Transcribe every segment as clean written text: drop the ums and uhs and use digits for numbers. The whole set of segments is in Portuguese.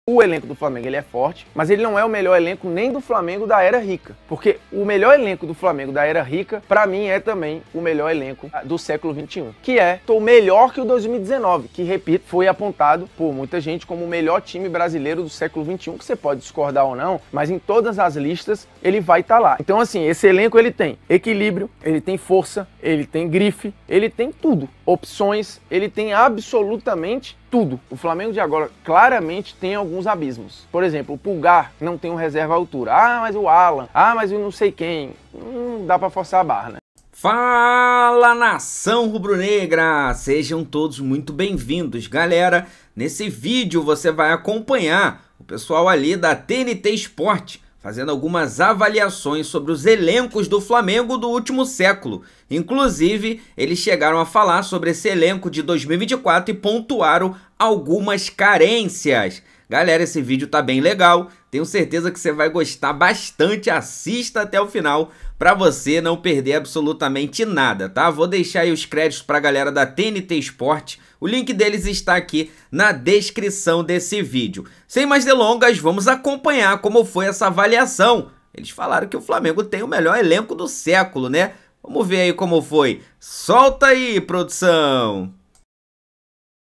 O elenco do Flamengo ele é forte, mas ele não é o melhor elenco nem do Flamengo da era rica. Porque o melhor elenco do Flamengo da era rica, pra mim, é também o melhor elenco do século XXI. Que é melhor que o 2019, que, repito, foi apontado por muita gente como o melhor time brasileiro do século XXI, que você pode discordar ou não, mas em todas as listas ele vai estar lá. Então, assim, esse elenco ele tem equilíbrio, ele tem força, ele tem grife, ele tem tudo. Opções, ele tem absolutamente tudo. O Flamengo de agora claramente tem alguns abismos. Por exemplo, o Pulgar não tem um reserva à altura. Ah, mas o Alan. Ah, mas eu não sei quem. Não dá pra forçar a barra, né? Fala, nação rubro-negra! Sejam todos muito bem-vindos, galera. Nesse vídeo você vai acompanhar o pessoal ali da TNT Sport fazendo algumas avaliações sobre os elencos do Flamengo do último século. Inclusive, eles chegaram a falar sobre esse elenco de 2024 e pontuaram algumas carências. Galera, esse vídeo tá bem legal, tenho certeza que você vai gostar bastante, assista até o final para você não perder absolutamente nada, tá? Vou deixar aí os créditos pra galera da TNT Sport, o link deles está aqui na descrição desse vídeo. Sem mais delongas, vamos acompanhar como foi essa avaliação. Eles falaram que o Flamengo tem o melhor elenco do século, né? Vamos ver aí como foi. Solta aí, produção!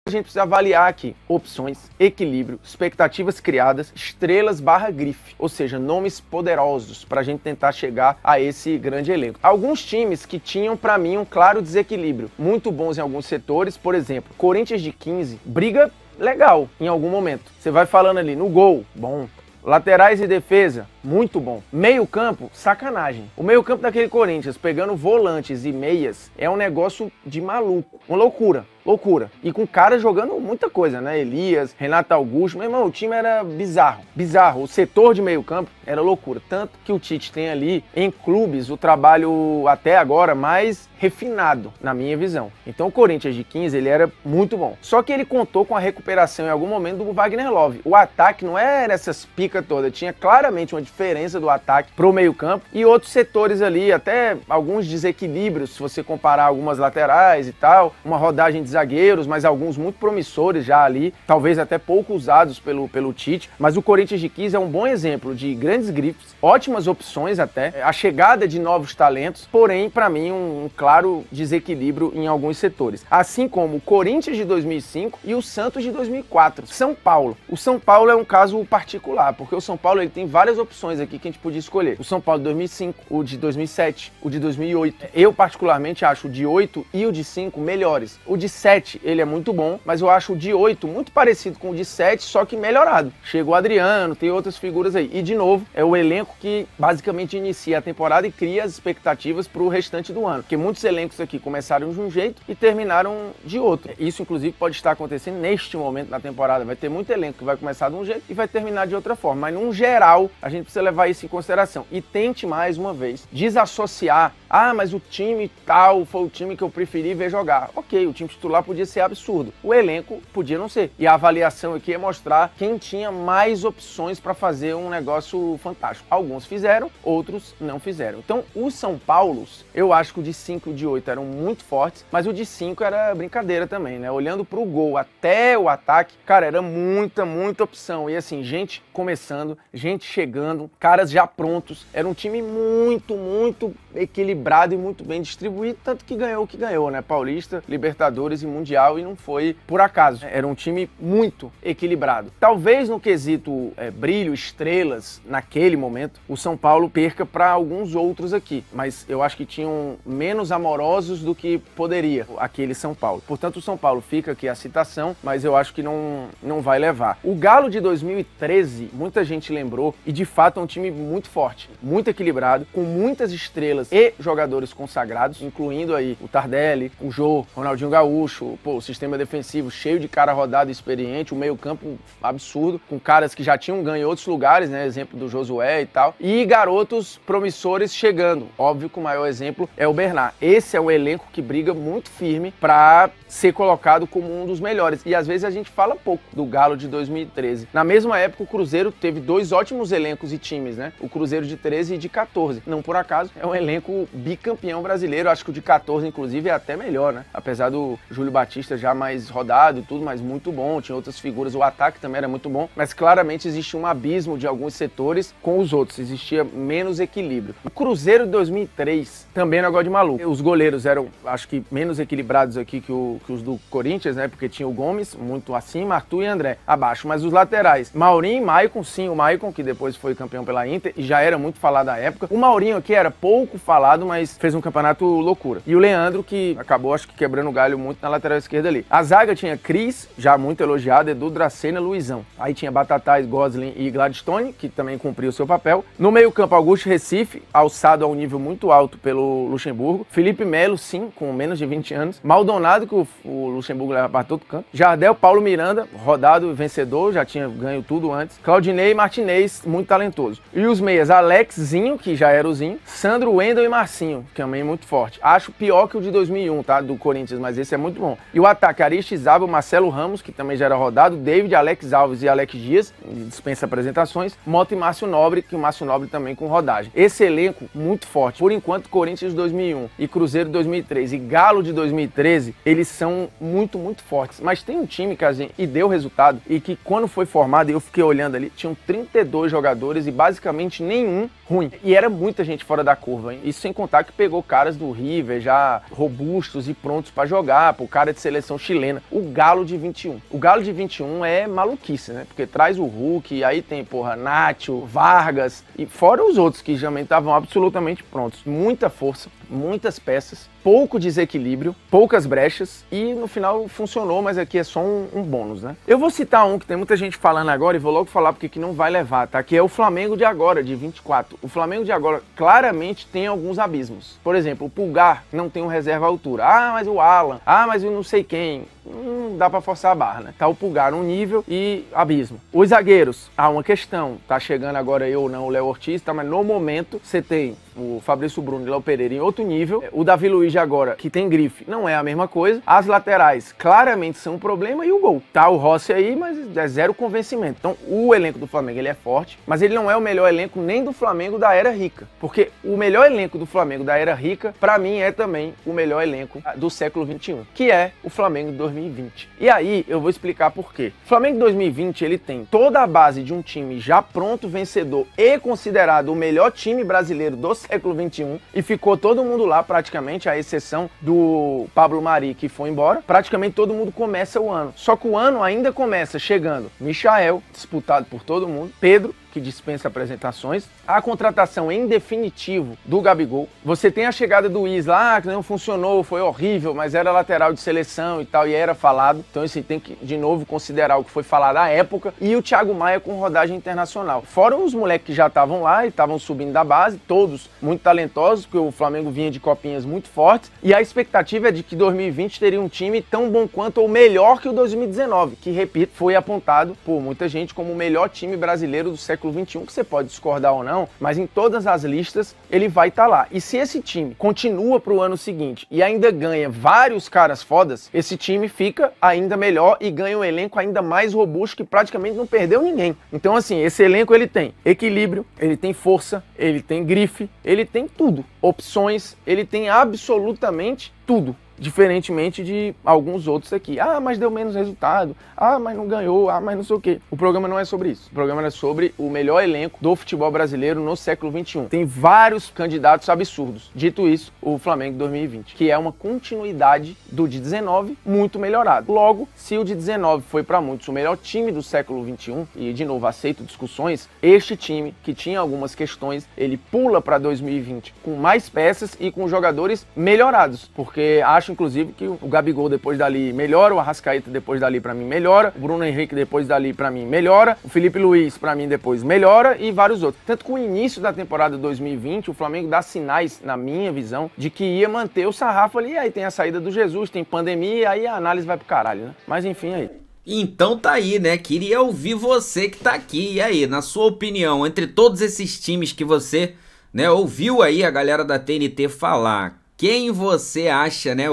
A gente precisa avaliar aqui opções, equilíbrio, expectativas criadas, estrelas barra grife, ou seja, nomes poderosos para a gente tentar chegar a esse grande elenco. Alguns times que tinham para mim um claro desequilíbrio, muito bons em alguns setores, por exemplo, Corinthians de 15, briga legal em algum momento. Você vai falando ali no gol, bom. Laterais e defesa, muito bom. Meio campo, sacanagem. O meio campo daquele Corinthians, pegando volantes e meias, é um negócio de maluco. Uma loucura, loucura. E com caras jogando muita coisa, né? Elias, Renato Augusto. Meu irmão, o time era bizarro, bizarro. O setor de meio campo era loucura. Tanto que o Tite tem ali, em clubes, o trabalho até agora mais refinado, na minha visão. Então o Corinthians de 15, ele era muito bom. Só que ele contou com a recuperação em algum momento do Wagner Love. O ataque não era essas picas todas, tinha claramente uma diferença do ataque pro meio campo e outros setores ali, até alguns desequilíbrios, se você comparar algumas laterais e tal, uma rodagem de zagueiros, mas alguns muito promissores já ali, talvez até pouco usados pelo Tite, mas o Corinthians de 15 é um bom exemplo de grandes grifes, ótimas opções até, a chegada de novos talentos, porém, para mim, um claro desequilíbrio em alguns setores. Assim como o Corinthians de 2005 e o Santos de 2004. São Paulo. O São Paulo é um caso particular, porque o São Paulo ele tem várias opções aqui que a gente podia escolher. O São Paulo de 2005, o de 2007, o de 2008. Eu, particularmente, acho o de 8 e o de 5 melhores. O de 7, ele é muito bom, mas eu acho o de 8 muito parecido com o de 7, só que melhorado. Chegou o Adriano, tem outras figuras aí. E, de novo, é o elenco que basicamente inicia a temporada e cria as expectativas para o restante do ano. Porque muitos elencos aqui começaram de um jeito e terminaram de outro. Isso, inclusive, pode estar acontecendo neste momento da temporada. Vai ter muito elenco que vai começar de um jeito e vai terminar de outra forma. Mas, num geral, a gente precisa levar isso em consideração. E tente, mais uma vez, desassociar. Ah, mas o time tal foi o time que eu preferi ver jogar. Ok, o time titular podia ser absurdo. O elenco podia não ser. E a avaliação aqui é mostrar quem tinha mais opções para fazer um negócio fantástico. Alguns fizeram, outros não fizeram. Então, os São Paulos, eu acho que o de 5 e o de 8 eram muito fortes, mas o de 5 era brincadeira também, né? Olhando pro gol até o ataque, cara, era muita opção. E assim, gente começando, gente chegando, caras já prontos. Era um time muito equilibrado e muito bem distribuído, tanto que ganhou o que ganhou, né? Paulista, Libertadores e Mundial, e não foi por acaso. Era um time muito equilibrado. Talvez no quesito brilho, estrelas, naquele momento, o São Paulo perca para alguns outros aqui, mas eu acho que tinham menos amorosos do que poderia aquele São Paulo. Portanto, o São Paulo fica aqui a citação, mas eu acho que não vai levar. O Galo de 2013, muita gente lembrou, e de fato é um time muito forte, muito equilibrado, com muitas estrelas e jogadores consagrados, incluindo aí o Tardelli, o Jô, Ronaldinho Gaúcho, o sistema defensivo cheio de cara rodado e experiente, o meio-campo absurdo, com caras que já tinham ganho em outros lugares, né? Exemplo do Josué e tal, e garotos promissores chegando. Óbvio que o maior exemplo é o Bernard. Esse é um elenco que briga muito firme para ser colocado como um dos melhores. E às vezes a gente fala pouco do Galo de 2013. Na mesma época, o Cruzeiro teve dois ótimos elencos 13 times, né? O Cruzeiro de 13 e de 14. Não por acaso, é um elenco bicampeão brasileiro. Acho que o de 14, inclusive, é até melhor, né? Apesar do Júlio Batista já mais rodado e tudo, mas muito bom. Tinha outras figuras, o ataque também era muito bom. Mas claramente existe um abismo de alguns setores com os outros. Existia menos equilíbrio. O Cruzeiro de 2003 também é negócio de maluco. Os goleiros eram, acho que, menos equilibrados aqui que os do Corinthians, né? Porque tinha o Gomes muito acima, Arthur e André abaixo. Mas os laterais, Maurinho e Maicon, sim, o Maicon, que depois foi campeão pela Inter e já era muito falado na época. O Maurinho aqui era pouco falado, mas fez um campeonato loucura. E o Leandro, que acabou, acho que, quebrando o galho muito na lateral esquerda ali. A zaga tinha Cris, já muito elogiado, Edu, Dracena, Luizão. Aí tinha Batatais, Gosling e Gladstone, que também cumpriu o seu papel. No meio-campo, Augusto Recife, alçado a um nível muito alto pelo Luxemburgo. Felipe Melo, sim, com menos de 20 anos. Maldonado, que o Luxemburgo leva para todo canto. Jardel, Paulo Miranda, rodado, vencedor, já tinha ganho tudo antes. Claudinei e Martinez, muito talentoso. E os meias, Alexzinho, que já era o Zinho. Sandro, Wendel e Marcinho, que também é muito forte. Acho pior que o de 2001, tá? Do Corinthians, mas esse é muito bom. E o ataque, Aristizábal, Marcelo Ramos, que também já era rodado. David, Alex Alves e Alex Dias, dispensa apresentações. Mota e Márcio Nobre, que o Márcio Nobre também com rodagem. Esse elenco muito forte. Por enquanto, Corinthians de 2001 e Cruzeiro de 2003 e Galo de 2013, eles são muito, muito fortes. Mas tem um time que e deu resultado e que quando foi formado, eu fiquei olhando ali, tinham 32 jogadores e basicamente nenhum ruim. E era muita gente fora da curva, hein? Isso sem contar que pegou caras do River já robustos e prontos pra jogar, pô, cara de seleção chilena. O Galo de 21. O Galo de 21 é maluquice, né? Porque traz o Hulk, e aí tem, porra, Nacho, Vargas, e fora os outros que já estavam absolutamente prontos. Muita força, muitas peças, pouco desequilíbrio, poucas brechas e no final funcionou, mas aqui é só um bônus, né? Eu vou citar um que tem muita gente falando agora e vou logo falar porque que não vai levar, tá? Que é o Flamengo de agora, de 24. O Flamengo de agora claramente tem alguns abismos. Por exemplo, o Pulgar não tem um reserva à altura. Ah, mas o Alan. Ah, mas eu não sei quem. Não dá pra forçar a barra, né? Tá o Pulgar um nível e abismo. Os zagueiros, há uma questão. Tá chegando agora eu ou não, o Léo Ortiz, tá? Mas no momento você tem o Fabrício Bruno e Léo Pereira em outro nível. O Davi Luiz de agora, que tem grife, não é a mesma coisa. As laterais claramente são um problema e o gol. Tá o Rossi aí, mas é zero convencimento. Então o elenco do Flamengo ele é forte, mas ele não é o melhor elenco nem do Flamengo da era rica. Porque o melhor elenco do Flamengo da era rica, pra mim, é também o melhor elenco do século XXI, que é o Flamengo de 2020. E aí eu vou explicar por quê. O Flamengo de 2020 ele tem toda a base de um time já pronto, vencedor e considerado o melhor time brasileiro do século XXI e ficou todo mundo lá praticamente, à exceção do Pablo Mari que foi embora. Praticamente todo mundo começa o ano. Só que o ano ainda começa chegando Michael, disputado por todo mundo, Pedro, que dispensa apresentações, a contratação em definitivo do Gabigol. Você tem a chegada do Isla, que não funcionou, foi horrível, mas era lateral de seleção e tal, e era falado. Então, assim, tem que, de novo, considerar o que foi falado à época. E o Thiago Maia com rodagem internacional. Fora os moleques que já estavam lá e estavam subindo da base, todos muito talentosos, porque o Flamengo vinha de copinhas muito fortes. E a expectativa é de que 2020 teria um time tão bom quanto ou melhor que o 2019, que, repito, foi apontado por muita gente como o melhor time brasileiro do século XXI, que você pode discordar ou não, mas em todas as listas ele vai estar lá. E se esse time continua para o ano seguinte e ainda ganha vários caras fodas, esse time fica ainda melhor e ganha um elenco ainda mais robusto que praticamente não perdeu ninguém. Então, assim, esse elenco ele tem equilíbrio, ele tem força, ele tem grife, ele tem tudo. Opções, ele tem absolutamente tudo. Diferentemente de alguns outros aqui. Ah, mas deu menos resultado. Ah, mas não ganhou. Ah, mas não sei o quê. O programa não é sobre isso. O programa é sobre o melhor elenco do futebol brasileiro no século XXI. Tem vários candidatos absurdos. Dito isso, o Flamengo 2020, que é uma continuidade do de 19, muito melhorado. Logo, se o de 19 foi para muitos o melhor time do século XXI, e de novo aceito discussões, este time, que tinha algumas questões, ele pula para 2020 com mais peças e com jogadores melhorados. Porque acho inclusive que o Gabigol depois dali melhora, o Arrascaeta depois dali pra mim melhora, o Bruno Henrique depois dali pra mim melhora, o Felipe Luiz pra mim depois melhora e vários outros. Tanto que o início da temporada 2020, o Flamengo dá sinais, na minha visão, de que ia manter o sarrafo ali, e aí tem a saída do Jesus, tem pandemia, e aí a análise vai pro caralho, né? Mas enfim, aí. Então tá aí, né? Queria ouvir você que tá aqui. E aí, na sua opinião, entre todos esses times que você, né, ouviu aí a galera da TNT falar, quem você acha, né?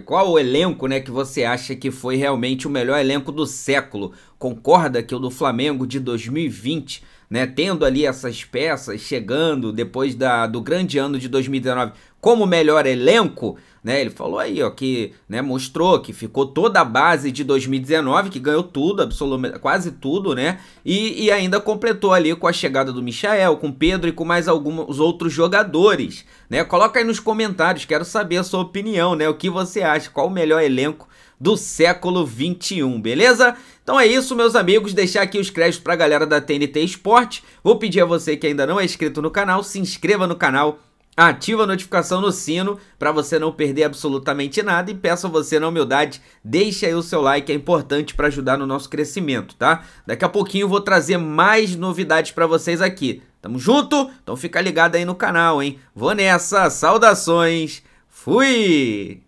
Qual o elenco, né, que você acha que foi realmente o melhor elenco do século? concorda que o do Flamengo de 2020, né, tendo ali essas peças chegando depois do grande ano de 2019 como melhor elenco, né, ele falou aí, ó, que, né, mostrou que ficou toda a base de 2019, que ganhou tudo, absolutamente, quase tudo, né, e ainda completou ali com a chegada do Michael, com o Pedro e com mais alguns outros jogadores, né. Coloca aí nos comentários, quero saber a sua opinião, né, o que você acha, qual o melhor elenco do século 21, beleza? Então é isso, meus amigos, deixar aqui os créditos pra galera da TNT Esporte. Vou pedir a você que ainda não é inscrito no canal, se inscreva no canal, ativa a notificação no sino para você não perder absolutamente nada e peço a você na humildade, deixa aí o seu like, é importante para ajudar no nosso crescimento, tá? Daqui a pouquinho eu vou trazer mais novidades para vocês aqui. Tamo junto? Então fica ligado aí no canal, hein? Vou nessa, saudações, fui!